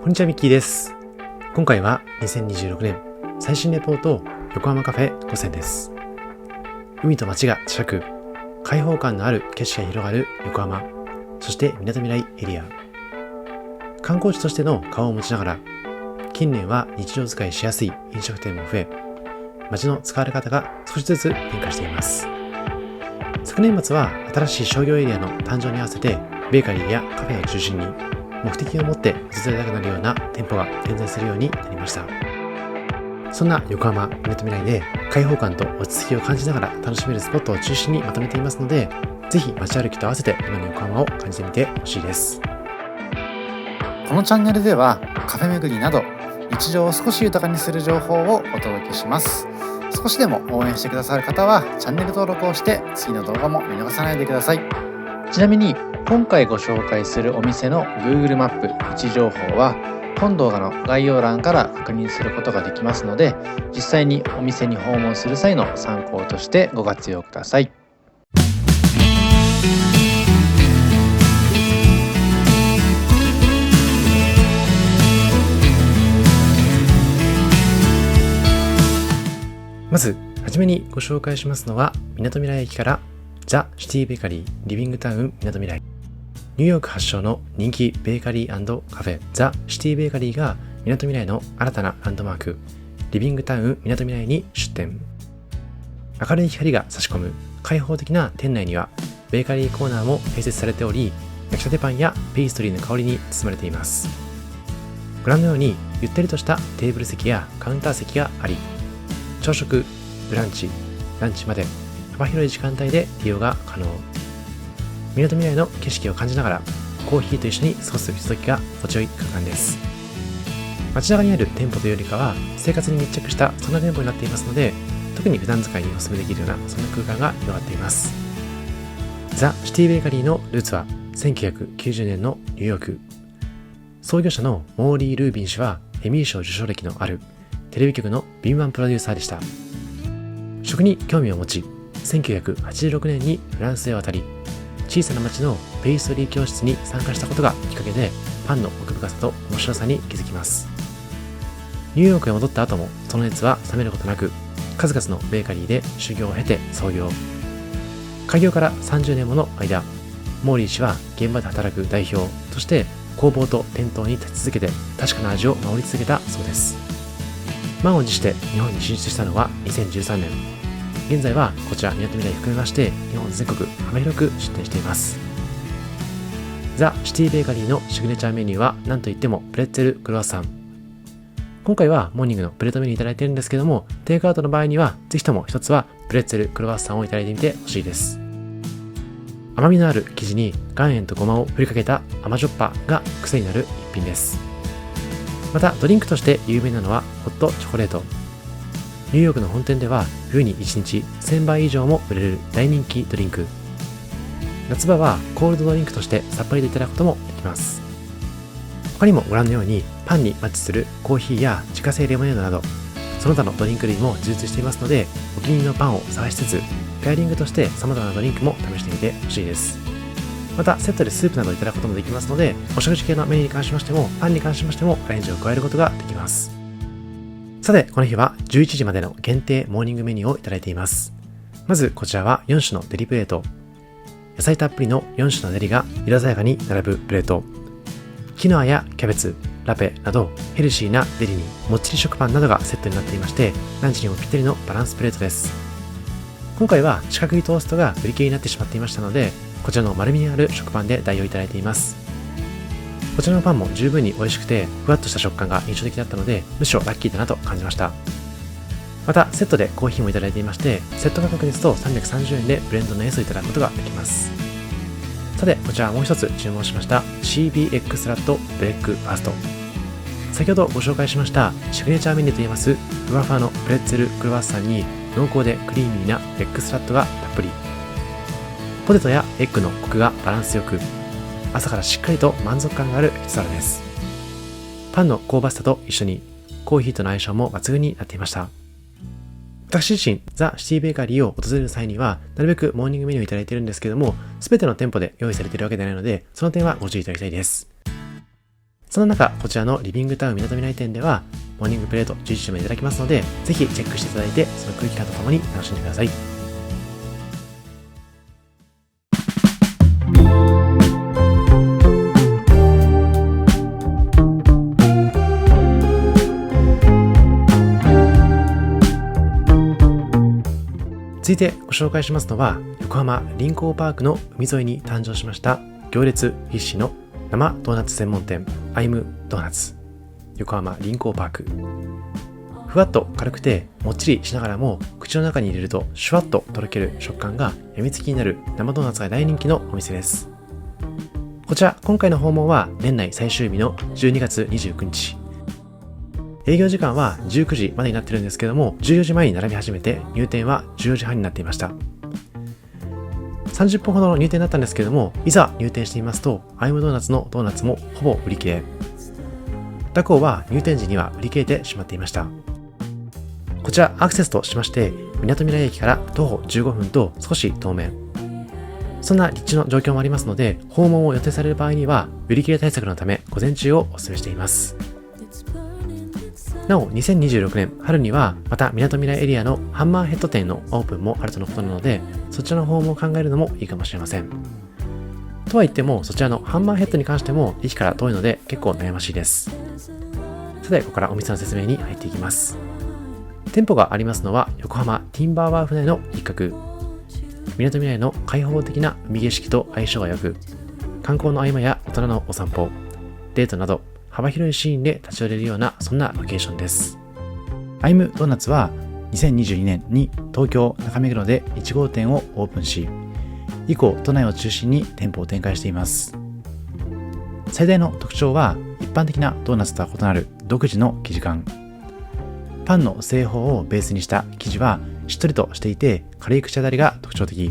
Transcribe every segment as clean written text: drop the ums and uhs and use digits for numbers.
こんにちは、ミッキーです。今回は2026年最新レポート横浜カフェ5選です。海と街が近く、開放感のある景色が広がる横浜、そしてみなとみらいエリア。観光地としての顔を持ちながら、近年は日常使いしやすい飲食店も増え、街の使われ方が少しずつ変化しています。昨年末は新しい商業エリアの誕生に合わせて、ベーカリーやカフェを中心に目的を持って訪れたくなるような店舗が点在するようになりました。そんな横浜みなとみらいで開放感と落ち着きを感じながら楽しめるスポットを中心にまとめていますので、ぜひ街歩きと合わせて今の横浜を感じてみてほしいです。このチャンネルではカフェ巡りなど日常を少し豊かにする情報をお届けします。少しでも応援してくださる方はチャンネル登録をして次の動画も見逃さないでください。ちなみに今回ご紹介するお店の Google マップ位置情報は本動画の概要欄から確認することができますので、実際にお店に訪問する際の参考としてご活用ください。まずはじめにご紹介しますのは、みなとみらい駅からザ・シティベーカリーリビングタウンみなとみらい。ニューヨーク発祥の人気ベーカリー&カフェザ・シティベーカリーがみなとみらいの新たなランドマークリビングタウンみなとみらいに出店。明るい光が差し込む開放的な店内にはベーカリーコーナーも併設されており、焼きたてパンやペーストリーの香りに包まれています。ご覧のようにゆったりとしたテーブル席やカウンター席があり、朝食、ブランチ、ランチまで幅広い時間帯で利用が可能。みなとみらいの景色を感じながらコーヒーと一緒に過ごすひとときが心地よい空間です。街中にある店舗というよりかは生活に密着したそんな店舗になっていますので、特に普段使いにお勧めできるようなそんな空間が広がっています。ザ・シティベーカリーのルーツは1990年のニューヨーク。創業者のモーリー・ルービン氏はエミー賞受賞歴のあるテレビ局の敏腕プロデューサーでした。食に興味を持ち、1986年にフランスへ渡り、小さな町のペーストリー教室に参加したことがきっかけでパンの奥深さと面白さに気づきます。ニューヨークへ戻った後もその熱は冷めることなく、数々のベーカリーで修行を経て創業。開業から30年もの間、モーリー氏は現場で働く代表として工房と店頭に立ち続けて確かな味を守り続けたそうです。満を持して日本に進出したのは2013年。現在はこちらみなとみらい含めまして日本全国幅広く出店しています。ザ・シティベーカリーのシグネチャーメニューは何といってもプレッツェルクロワッサン。今回はモーニングのプレートメニューいただいているんですけども、テイクアウトの場合にはぜひとも一つはプレッツェルクロワッサンをいただいてみてほしいです。甘みのある生地に岩塩とごまを振りかけた甘じょっぱが癖になる一品です。またドリンクとして有名なのはホットチョコレート。ニューヨークの本店では冬に1日1000杯以上も売れる大人気ドリンク。夏場はコールドドリンクとしてさっぱりといただくこともできます。他にもご覧のようにパンにマッチするコーヒーや自家製レモネードなどその他のドリンク類も充実していますので、お気に入りのパンを探しつつペアリングとして様々なドリンクも試してみてほしいです。またセットでスープなどをいただくこともできますので、お食事系のメニューに関しましてもパンに関しましてもアレンジを加えることができます。さてこの日は11時までの限定モーニングメニューをいただいています。まずこちらは4種のデリプレート。野菜たっぷりの4種のデリが色鮮やかに並ぶプレート。キノアやキャベツ、ラペなどヘルシーなデリにもっちり食パンなどがセットになっていまして、ランチにもぴったりのバランスプレートです。今回は四角いトーストが売り切れになってしまっていましたので、こちらの丸みのある食パンで代用いただいています。こちらのパンも十分に美味しくてふわっとした食感が印象的だったので、むしろラッキーだなと感じました。またセットでコーヒーもいただいていまして、セット価格ですと330円でブレンドの S をいただくことができます。さてこちらもう一つ注文しました CBX ラットブレックファースト。先ほどご紹介しましたシグネチャーメニューといいますふわふわのプレッツェルクロワッサンに濃厚でクリーミーなエッグスラットがたっぷり。ポテトやエッグのコクがバランスよく、朝からしっかりと満足感がある一皿です。パンの香ばしさと一緒にコーヒーとの相性も抜群になっていました。私自身ザ・シティベーカリーを訪れる際にはなるべくモーニングメニューをいただいているんですけども、全ての店舗で用意されているわけではないので、その点はご注意いただきたいです。その中、こちらのリビングタウンみなとみらい店ではモーニングプレート11時までいただきますので、ぜひチェックしていただいて、その空気感とともに楽しんでください。続いてご紹介しますのは、横浜臨港パークの海沿いに誕生しました行列必至の生ドーナツ専門店アイムドーナツ横浜臨港パーク。ふわっと軽くてもっちりしながらも、口の中に入れるとシュワッととろける食感がやみつきになる生ドーナツが大人気のお店です。こちら今回の訪問は年内最終日の12月29日。営業時間は19時までになってるんですけども、14時前に並び始めて入店は14時半になっていました。30分ほどの入店だったんですけども、いざ入店してみますと、アイムドーナツのドーナツもほぼ売り切れ。他校は入店時には売り切れてしまっていました。こちらアクセスとしまして、みなとみらい駅から徒歩15分と少し遠め。そんな立地の状況もありますので、訪問を予定される場合には売り切れ対策のため午前中をお勧めしています。なお、2026年春にはまたみなとみらいエリアのハンマーヘッド店のオープンもあるとのことなので、そちらの訪問を考えるのもいいかもしれません。とは言っても、そちらのハンマーヘッドに関しても駅から遠いので結構悩ましいです。さて、ここからお店の説明に入っていきます。店舗がありますのは横浜ティンバーワーフ内の一角。みなとみらいの開放的な海景色と相性が良く、観光の合間や大人のお散歩、デートなど幅広いシーンで立ち寄れるような、そんなロケーションです。アイムドーナツは2022年に東京中目黒で1号店をオープンし、以降都内を中心に店舗を展開しています。最大の特徴は一般的なドーナツとは異なる独自の生地感。パンの製法をベースにした生地はしっとりとしていて、軽い口当たりが特徴的。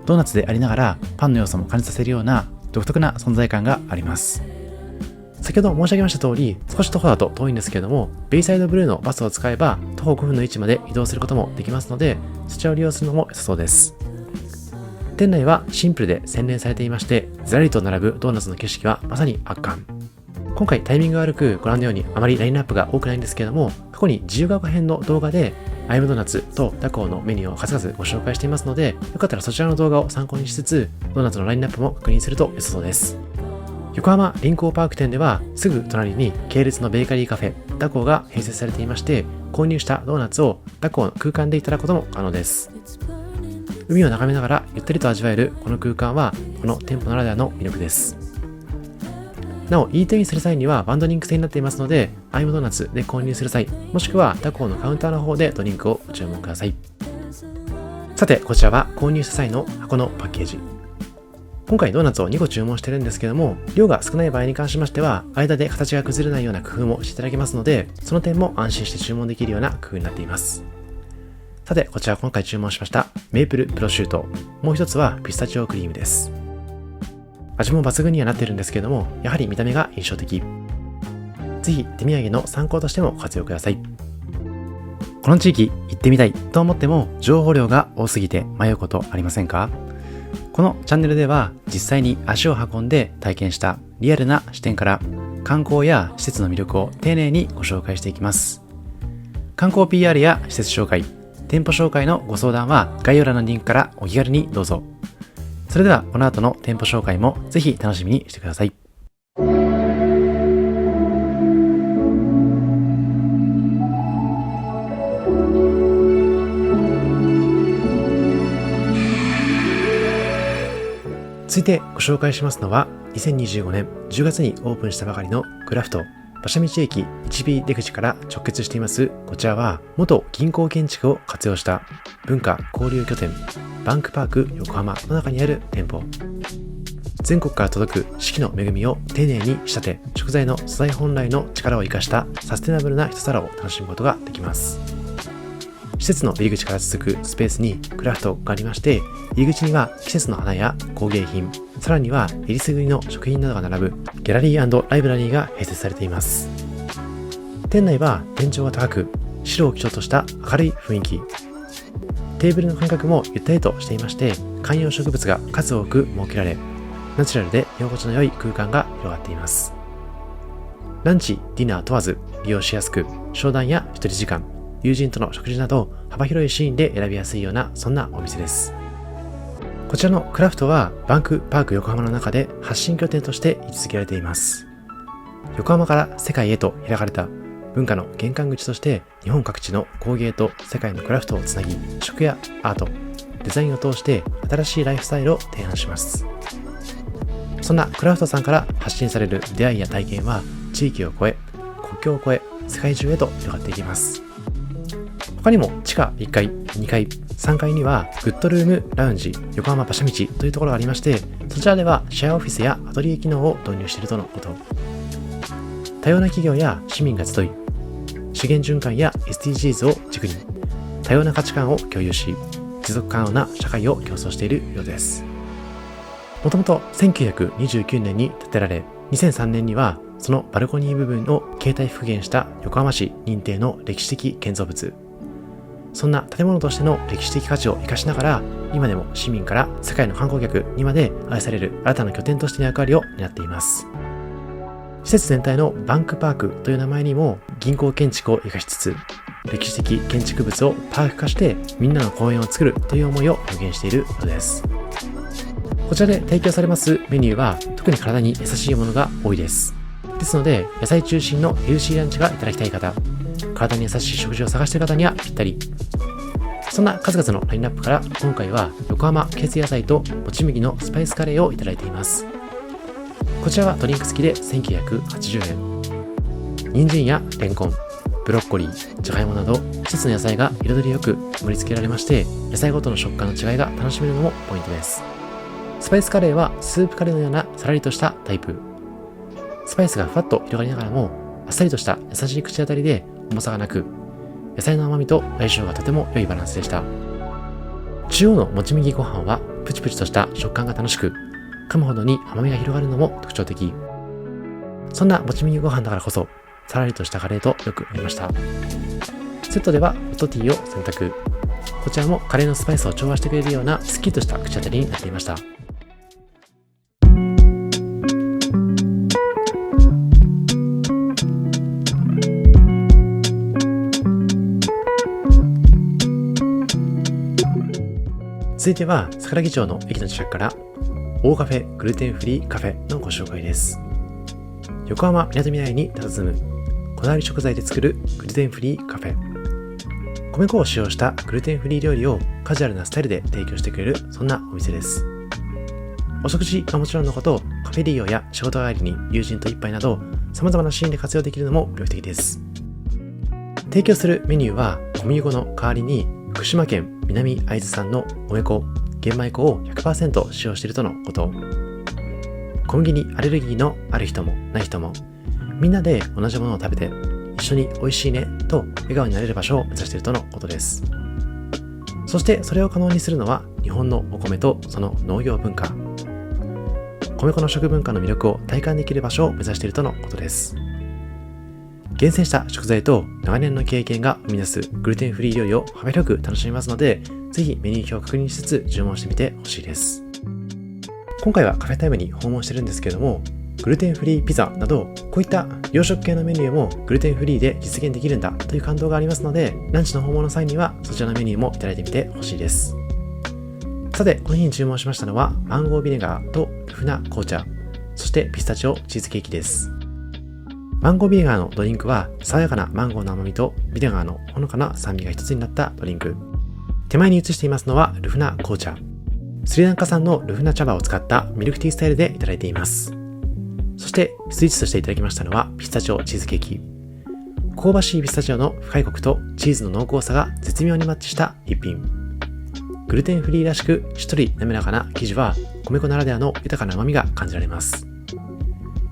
ドーナツでありながらパンの要素も感じさせるような独特な存在感があります。先ほど申し上げました通り、少し徒歩だと遠いんですけれども、ベイサイドブルーのバスを使えば徒歩5分の位置まで移動することもできますので、そちらを利用するのも良さそうです。店内はシンプルで洗練されていまして、ずらりと並ぶドーナツの景色はまさに圧巻。今回タイミング悪くご覧のようにあまりラインナップが多くないんですけれども、過去に自由が丘編の動画でアイムドーナツと他校のメニューを数々ご紹介していますので、よかったらそちらの動画を参考にしつつ、ドーナツのラインナップも確認すると良さそうです。横浜臨港パーク店ではすぐ隣に系列のベーカリーカフェ他校が併設されていまして、購入したドーナツを他校の空間でいただくことも可能です。海を眺めながらゆったりと味わえるこの空間は、この店舗ならではの魅力です。なお、イートインする際にはワンドリンク制になっていますので、アイムドーナツで購入する際、もしくは他校のカウンターの方でドリンクをご注文ください。さて、こちらは購入した際の箱のパッケージ。今回ドーナツを2個注文してるんですけども、量が少ない場合に関しましては、間で形が崩れないような工夫もしていただけますので、その点も安心して注文できるような工夫になっています。さて、こちら今回注文しましたメープルプロシュート。もう一つはピスタチオクリームです。味も抜群にはなっているんですけども、やはり見た目が印象的。ぜひ手土産の参考としても活用ください。この地域行ってみたいと思っても、情報量が多すぎて迷うことありませんか？このチャンネルでは実際に足を運んで体験したリアルな視点から観光や施設の魅力を丁寧にご紹介していきます。観光 PR や施設紹介、店舗紹介のご相談は概要欄のリンクからお気軽にどうぞ。それではこの後の店舗紹介もぜひ楽しみにしてください。続いてご紹介しますのは、2025年10月にオープンしたばかりのクラフト馬車道駅 1B 出口から直結しています。こちらは元銀行建築を活用した文化交流拠点バンクパーク横浜の中にある店舗。全国から届く四季の恵みを丁寧に仕立て、食材の素材本来の力を生かしたサステナブルな一皿を楽しむことができます。施設の入り口から続くスペースにクラフトがありまして、入り口には季節の花や工芸品、さらにはえりすぐりの食品などが並ぶギャラリー&ライブラリーが併設されています。店内は天井が高く、白を基調とした明るい雰囲気。テーブルの間隔もゆったりとしていまして、観葉植物が数多く設けられ、ナチュラルで居心地の良い空間が広がっています。ランチ、ディナー問わず利用しやすく、商談や一人時間、友人との食事など幅広いシーンで選びやすいようなそんなお店です。こちらのクラフトはバンクパーク横浜の中で発信拠点として位置づけられています。横浜から世界へと開かれた文化の玄関口として日本各地の工芸と世界のクラフトをつなぎ、食やアート、デザインを通して新しいライフスタイルを提案します。そんなクラフトさんから発信される出会いや体験は地域を越え、国境を越え、世界中へと広がっていきます。他にも地下1階、2階、3階にはグッドルームラウンジ横浜馬車道というところがありまして、そちらではシェアオフィスやアトリエ機能を導入しているとのこと。多様な企業や市民が集い、資源循環や SDGs を軸に多様な価値観を共有し、持続可能な社会を競争しているようです。もともと1929年に建てられ、2003年にはそのバルコニー部分を形態復元した横浜市認定の歴史的建造物。そんな建物としての歴史的価値を生かしながら、今でも市民から世界の観光客にまで愛される新たな拠点としての役割を担っています。施設全体のバンクパークという名前にも銀行建築を生かしつつ、歴史的建築物をパーク化してみんなの公園を作るという思いを表現しているようです。こちらで提供されますメニューは特に体に優しいものが多いです。ですので、野菜中心のヘルシーランチがいただきたい方、体に優しい食事を探している方にはぴったり。そんな数々のラインナップから今回は横浜季節野菜ともち麦のスパイスカレーをいただいています。こちらはドリンク付きで1980円。人参やレンコン、ブロッコリー、じゃがいもなど季節の野菜が彩りよく盛り付けられまして、野菜ごとの食感の違いが楽しめるのもポイントです。スパイスカレーはスープカレーのようなさらりとしたタイプ。スパイスがふわっと広がりながらもあっさりとした優しい口当たりで重さがなく、野菜の甘みと相性がとても良いバランスでした。中央のもち麦ご飯はプチプチとした食感が楽しく、噛むほどに甘みが広がるのも特徴的。そんなもち麦ご飯だからこそ、さらりとしたカレーとよく合いました。セットではホットティーを選択。こちらもカレーのスパイスを調和してくれるようなスッキリとした口当たりになっていました。続いては桜木町の駅の近くから大カフェグルテンフリーカフェのご紹介です。横浜みなとみらいに佇むこだわり食材で作るグルテンフリーカフェ。米粉を使用したグルテンフリー料理をカジュアルなスタイルで提供してくれる、そんなお店です。お食事はもちろんのこと、カフェ利用や仕事帰りに友人と一杯など様々なシーンで活用できるのも魅力的です。提供するメニューは小麦粉の代わりに福島県南会津産の米粉、玄米粉を 100% 使用しているとのこと。小麦にアレルギーのある人もない人も、みんなで同じものを食べて一緒に美味しいねと笑顔になれる場所を目指しているとのことです。そしてそれを可能にするのは日本のお米とその農業文化。米粉の食文化の魅力を体感できる場所を目指しているとのことです。厳選した食材と長年の経験が生み出すグルテンフリー料理を幅広く楽しめますので、ぜひメニュー表を確認しつつ注文してみてほしいです。今回はカフェタイムに訪問してるんですけれども、グルテンフリーピザなどこういった洋食系のメニューもグルテンフリーで実現できるんだという感動がありますので、ランチの訪問の際にはそちらのメニューもいただいてみてほしいです。さて、この日に注文しましたのはマンゴービネガーとルフナ紅茶、そしてピスタチオチーズケーキです。マンゴービネガーのドリンクは爽やかなマンゴーの甘みとビネガーのほのかな酸味が一つになったドリンク。手前に映していますのはルフナ紅茶。スリランカ産のルフナ茶葉を使ったミルクティースタイルでいただいています。そしてスイーツとしていただきましたのはピスタチオチーズケーキ。香ばしいピスタチオの深いコクとチーズの濃厚さが絶妙にマッチした一品。グルテンフリーらしくしっとり滑らかな生地は米粉ならではの豊かな旨味が感じられます。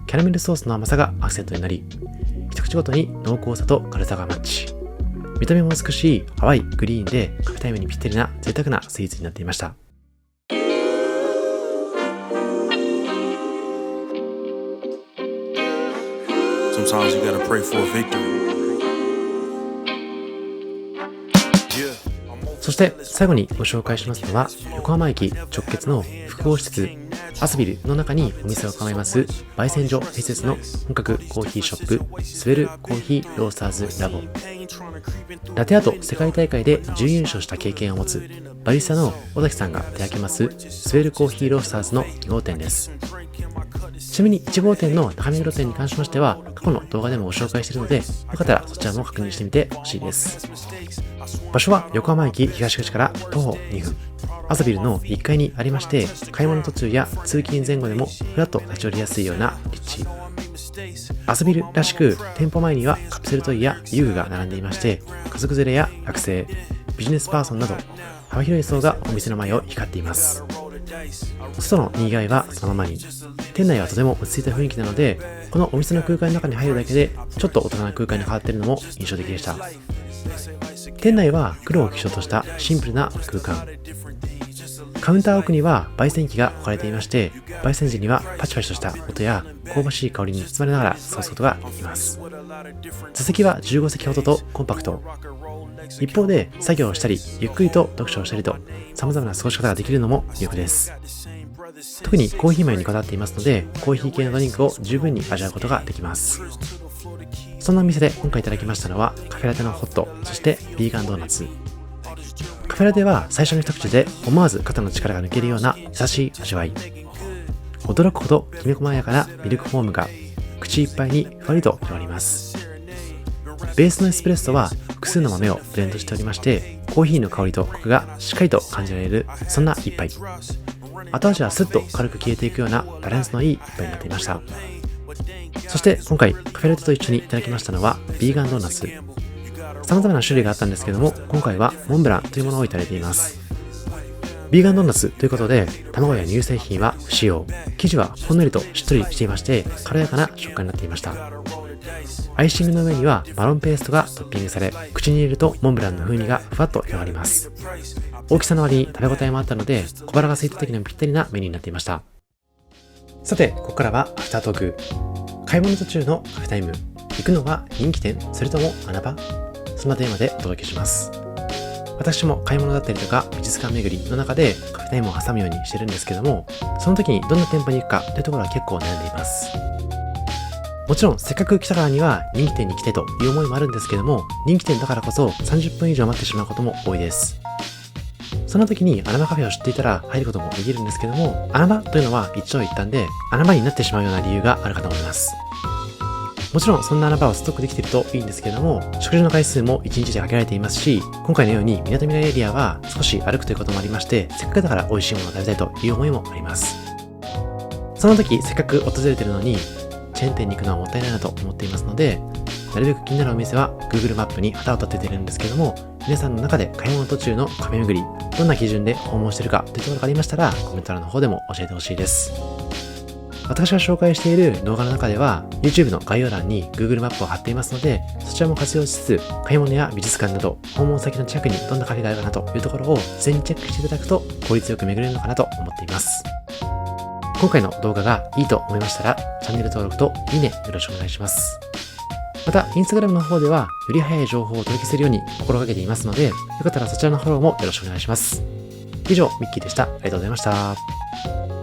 キャラメルソースの甘さがアクセントになり、一口ごとに濃厚さと軽さがマッチ。見た目も美しい淡いグリーンでカフェタイムにぴったりな贅沢なスイーツになっていました。Sometimes you gotta pray for a victory. そして最後にご紹介しますのは横浜駅直結の複合施設アスビルの中にお店を構えます焙煎所併設の本格コーヒーショップスウェルコーヒーロースターズラボ。ラテアート世界大会で準優勝した経験を持つバリスタの尾崎さんが手掛けますスウェルコーヒーロースターズの2号店です。ちなみに1号店の中目黒店に関しましては過去の動画でもご紹介しているので、よかったらそちらも確認してみてほしいです。場所は横浜駅東口から徒歩2分。アスビルの1階にありまして、買い物途中や通勤前後でもふらっと立ち寄りやすいような立地。アスビルらしく店舗前にはカプセルトイや遊具が並んでいまして、家族連れや学生、ビジネスパーソンなど幅広い層がお店の前を光っています。外のにぎわいはそのままに、店内はとても落ち着いた雰囲気なので、このお店の空間の中に入るだけでちょっと大人な空間に変わっているのも印象的でした。店内は黒を基調としたシンプルな空間。カウンター奥には焙煎機が置かれていまして、焙煎時にはパチパチとした音や香ばしい香りに包まれながら過ごすことができます。座席は15席ほどとコンパクト。一方で作業をしたりゆっくりと読書をしたりと様々な過ごし方ができるのも魅力です。特にコーヒー豆にこだわっていますので、コーヒー系のドリンクを十分に味わうことができます。そんなお店で今回いただきましたのはカフェラテのホット、そしてビーガンドーナツ。カフェラテは最初の一口で思わず肩の力が抜けるような優しい味わい。驚くほどきめ細やかなミルクフォームが口いっぱいにふわりと広がります。ベースのエスプレッソは複数の豆をブレンドしておりまして、コーヒーの香りとコクがしっかりと感じられる、そんな一杯。後味はスッと軽く消えていくようなバランスのいい一杯になっていました。そして今回カフェラテと一緒にいただきましたのはビーガンドーナツ。様々な種類があったんですけども、今回はモンブランというものをいただいています。ビーガンドーナツということで、卵や乳製品は不使用。生地はほんのりとしっとりしていまして、軽やかな食感になっていました。アイシングの上にはマロンペーストがトッピングされ、口に入れるとモンブランの風味がふわっと広がります。大きさの割に食べ応えもあったので、小腹が空いた時にもぴったりなメニューになっていました。さて、ここからはアフタートーク。買い物途中のカフェタイム。行くのは人気店、それとも穴場？そんなテーマでお届けします。私も買い物だったりとか美術館巡りの中でカフェタイムを挟むようにしてるんですけども、その時にどんな店舗に行くかというところは結構悩んでいます。もちろんせっかく来たからには人気店に来てという思いもあるんですけども、人気店だからこそ30分以上待ってしまうことも多いです。その時に穴場カフェを知っていたら入ることもできるんですけども、穴場というのは一長一短で穴場になってしまうような理由があるかと思います。もちろんそんな穴場をストックできているといいんですけども、食事の回数も1日で限られていますし、今回のようにみなとみらいエリアは少し歩くということもありまして、せっかくだから美味しいものを食べたいという思いもあります。その時せっかく訪れているのにチェーン店に行くのはもったいないなと思っていますので、なるべく気になるお店は Google マップに旗を立てているんですけども、皆さんの中で買い物途中のカフェ巡り、どんな基準で訪問しているかというところがありましたら、コメント欄の方でも教えてほしいです。私が紹介している動画の中では YouTube の概要欄に Google マップを貼っていますので、そちらも活用しつつ、買い物や美術館など訪問先の近くにどんなカフェがあるかなというところを事前にチェックしていただくと効率よく巡れるのかなと思っています。今回の動画がいいと思いましたら、チャンネル登録といいねよろしくお願いします。また、Instagram の方ではより早い情報をお届けするように心がけていますので、よかったらそちらのフォローもよろしくお願いします。以上、ミッキーでした。ありがとうございました。